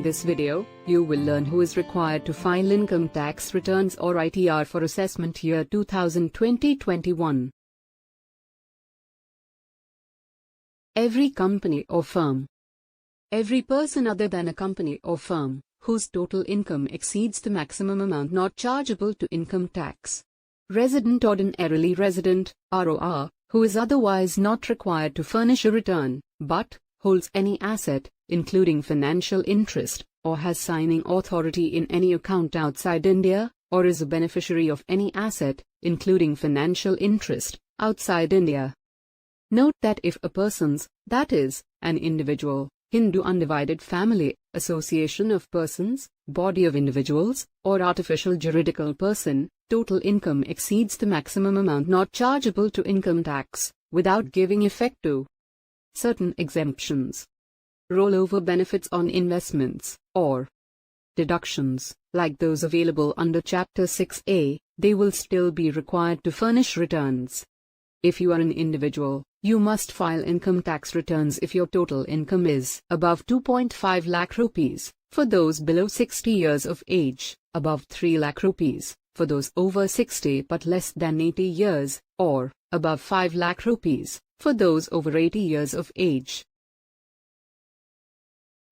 In this video, you will learn who is required to file income tax returns or ITR for assessment year 2020-21. Every company or firm. Every person other than a company or firm whose total income exceeds the maximum amount not chargeable to income tax. Resident ordinarily resident, ROR, who is otherwise not required to furnish a return, but holds any asset, including financial interest, or has signing authority in any account outside India, or is a beneficiary of any asset, including financial interest, outside India. Note that if a person's, that is, an individual, Hindu undivided family, association of persons, body of individuals, or artificial juridical person, total income exceeds the maximum amount not chargeable to income tax, without giving effect to certain exemptions, rollover benefits on investments, or deductions, like those available under Chapter 6A, they will still be required to furnish returns. If you are an individual, you must file income tax returns if your total income is above 2.5 lakh rupees, for those below 60 years of age, above 3 lakh rupees, for those over 60 but less than 80 years, or above 5 lakh rupees, for those over 80 years of age.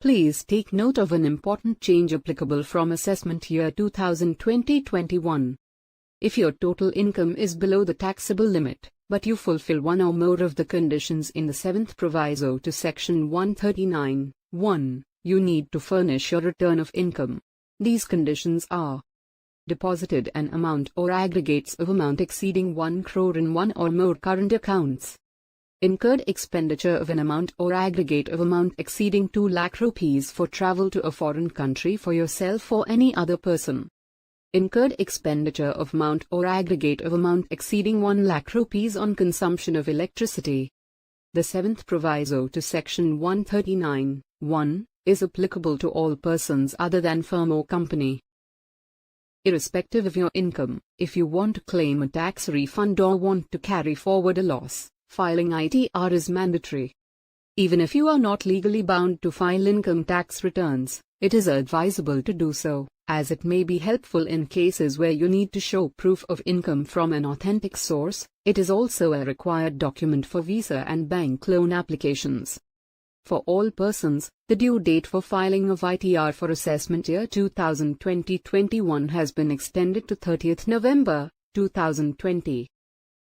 Please take note of an important change applicable from assessment year 2020-21. If your total income is below the taxable limit, but you fulfill one or more of the conditions in the 7th proviso to Section 139(1), you need to furnish your return of income. These conditions are: deposited an amount or aggregates of amount exceeding 1 crore in one or more current accounts. Incurred expenditure of an amount or aggregate of amount exceeding 2 lakh rupees for travel to a foreign country for yourself or any other person. Incurred expenditure of amount or aggregate of amount exceeding 1 lakh rupees on consumption of electricity. The 7th proviso to Section 139(1) is applicable to all persons other than firm or company. Irrespective of your income, if you want to claim a tax refund or want to carry forward a loss, filing ITR is mandatory. Even if you are not legally bound to file income tax returns, it is advisable to do so, as it may be helpful in cases where you need to show proof of income from an authentic source. It is also a required document for visa and bank loan applications. For all persons, the due date for filing of ITR for assessment year 2020-21 has been extended to 30th November, 2020.